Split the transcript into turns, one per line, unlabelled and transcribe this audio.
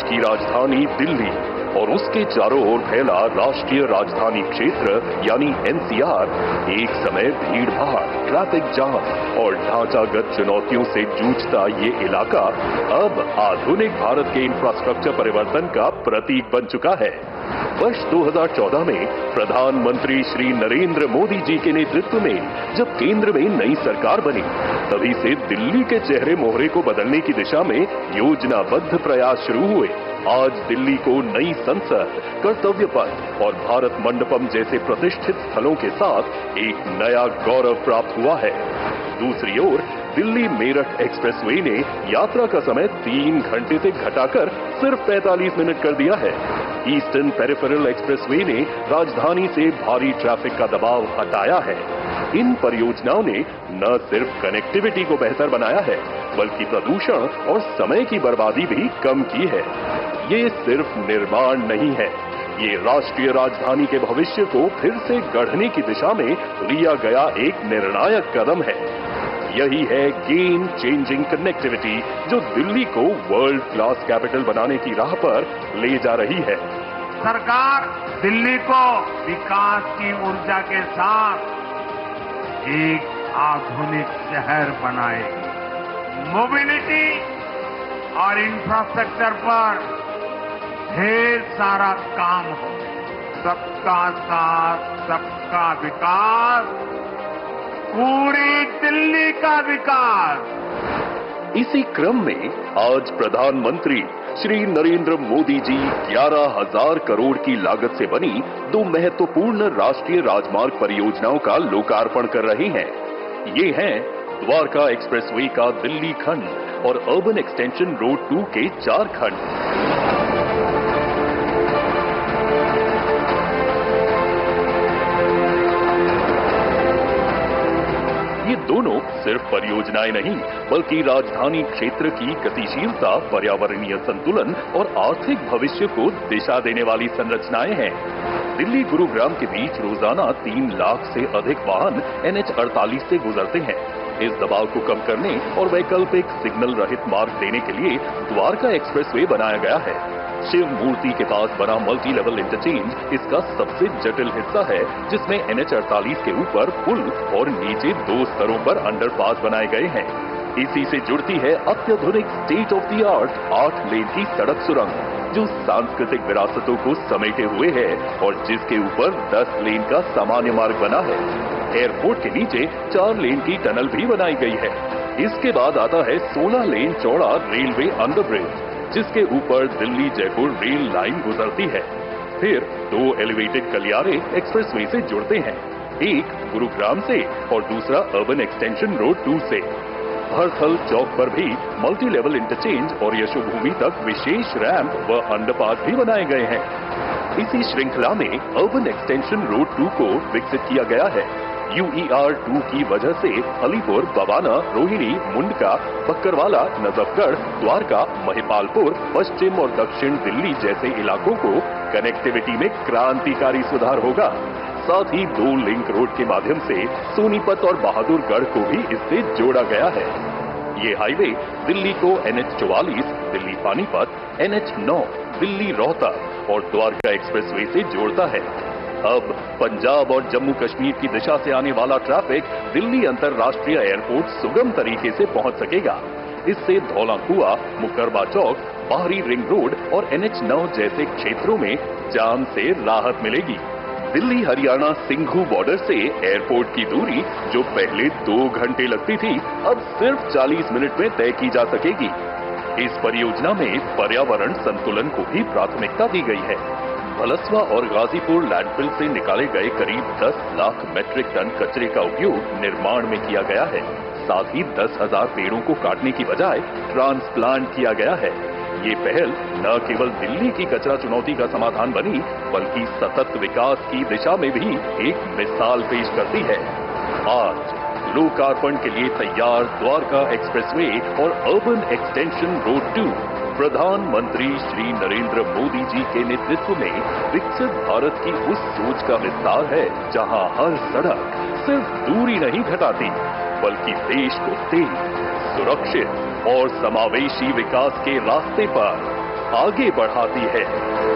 की राजधानी दिल्ली और उसके चारों ओर फैला राष्ट्रीय राजधानी क्षेत्र यानी एनसीआर एक समय भीड़-भाड़, ट्रैफिक जाम और ढांचागत चुनौतियों से जूझता ये इलाका अब आधुनिक भारत के इंफ्रास्ट्रक्चर परिवर्तन का प्रतीक बन चुका है। वर्ष 2014 में प्रधानमंत्री श्री नरेंद्र मोदी जी के नेतृत्व में जब केंद्र में नई सरकार बनी, तभी से दिल्ली के चेहरे मोहरे को बदलने की दिशा में योजनाबद्ध प्रयास शुरू हुए। आज दिल्ली को नई संसद, कर्तव्य पथ और भारत मंडपम जैसे प्रतिष्ठित स्थलों के साथ एक नया गौरव प्राप्त हुआ है। दूसरी ओर दिल्ली मेरठ एक्सप्रेसवे ने यात्रा का समय 3 घंटे से घटाकर सिर्फ 45 मिनट कर दिया है। ईस्टर्न पेरिफेरल एक्सप्रेसवे ने राजधानी से भारी ट्रैफिक का दबाव हटाया है। इन परियोजनाओं ने न सिर्फ कनेक्टिविटी को बेहतर बनाया है, बल्कि प्रदूषण और समय की बर्बादी भी कम की है। ये सिर्फ निर्माण नहीं है, ये राष्ट्रीय राजधानी के भविष्य को फिर से गढ़ने की दिशा में लिया गया एक निर्णायक कदम है। यही है गेम चेंजिंग कनेक्टिविटी जो दिल्ली को वर्ल्ड क्लास कैपिटल बनाने की राह पर ले जा रही है।
सरकार दिल्ली को विकास की ऊर्जा के साथ एक आधुनिक शहर बनाएगी। मोबिलिटी और इंफ्रास्ट्रक्चर पर ढेर सारा काम हो। सबका साथ, सबका विकास, पूरी दिल्ली का विकास।
इसी क्रम में आज प्रधानमंत्री श्री नरेंद्र मोदी जी 11,000 करोड़ की लागत से बनी 2 महत्वपूर्ण राष्ट्रीय राजमार्ग परियोजनाओं का लोकार्पण कर रहे हैं। ये हैं द्वारका एक्सप्रेसवे का दिल्ली खंड और अर्बन एक्सटेंशन रोड 2 के 4 खंड। ये दोनों सिर्फ परियोजनाएं नहीं, बल्कि राजधानी क्षेत्र की गतिशीलता, पर्यावरणीय संतुलन और आर्थिक भविष्य को दिशा देने वाली संरचनाएं हैं। दिल्ली गुरुग्राम के बीच रोजाना 3 लाख से अधिक वाहन NH-48 से गुजरते हैं। इस दबाव को कम करने और वैकल्पिक सिग्नल रहित मार्ग देने के लिए द्वारका एक्सप्रेसवे बनाया गया है। शिव मूर्ति के पास बना मल्टी लेवल इंटरचेंज इसका सबसे जटिल हिस्सा है, जिसमें NH-48 के ऊपर पुल और नीचे 2 स्तरों पर अंडरपास बनाए गए हैं। इसी से जुड़ती है अत्याधुनिक स्टेट ऑफ द आर्ट 8 लेन की सड़क सुरंग, जो सांस्कृतिक विरासतों को समेटे हुए है और जिसके ऊपर 10 लेन का सामान्य मार्ग बना है। एयरपोर्ट के नीचे 4 लेन की टनल भी बनाई गई है। इसके बाद आता है 16 लेन चौड़ा रेलवे अंडरब्रिज, जिसके ऊपर दिल्ली जयपुर रेल लाइन गुजरती है। फिर 2 एलिवेटेड गलियारे एक्सप्रेसवे से जुड़ते हैं, एक गुरुग्राम से और दूसरा अर्बन एक्सटेंशन रोड 2 से। हरथल चौक पर भी मल्टी लेवल इंटरचेंज और यशोभूमि तक विशेष रैंप व अंडरपास भी बनाए गए हैं। इसी श्रृंखला में अर्बन एक्सटेंशन रोड 2 को विकसित किया गया है। UER 2 की वजह से अलीपुर, बवाना, रोहिणी, मुंडका, बक्करवाला, नजफगढ़, द्वारका, महिपालपुर, पश्चिम और दक्षिण दिल्ली जैसे इलाकों को कनेक्टिविटी में क्रांतिकारी सुधार होगा। साथ ही 2 लिंक रोड के माध्यम से सोनीपत और बहादुरगढ़ को भी इससे जोड़ा गया है। ये हाईवे दिल्ली को NH-44, दिल्ली पानीपत, NH-9, दिल्ली रोहतक और द्वारका एक्सप्रेसवे से जोड़ता है। अब पंजाब और जम्मू कश्मीर की दिशा से आने वाला ट्रैफिक दिल्ली अंतर्राष्ट्रीय एयरपोर्ट सुगम तरीके से पहुंच सकेगा। इससे धौला कुआं, मुकरबा चौक, बाहरी रिंग रोड और NH-9 जैसे क्षेत्रों में जाम से राहत मिलेगी। दिल्ली हरियाणा सिंघू बॉर्डर से एयरपोर्ट की दूरी जो पहले 2 घंटे लगती थी, अब सिर्फ 40 मिनट में तय की जा सकेगी। इस परियोजना में पर्यावरण संतुलन को भी प्राथमिकता दी गई है। भलसवा और गाजीपुर लैंडफिल से निकाले गए करीब 10 लाख मेट्रिक टन कचरे का उपयोग निर्माण में किया गया है। साथ ही 10,000 पेड़ों को काटने की बजाय ट्रांसप्लांट किया गया है। ये पहल न केवल दिल्ली की कचरा चुनौती का समाधान बनी, बल्कि सतत विकास की दिशा में भी एक मिसाल पेश करती है। आज लोकार्पण के लिए तैयार द्वारका एक्सप्रेसवे और अर्बन एक्सटेंशन रोड 2 प्रधानमंत्री श्री नरेंद्र मोदी जी के नेतृत्व में विकसित भारत की उस सोच का विस्तार है, जहां हर सड़क सिर्फ दूरी नहीं घटाती, बल्कि देश को तेज, सुरक्षित और समावेशी विकास के रास्ते पर आगे बढ़ाती है।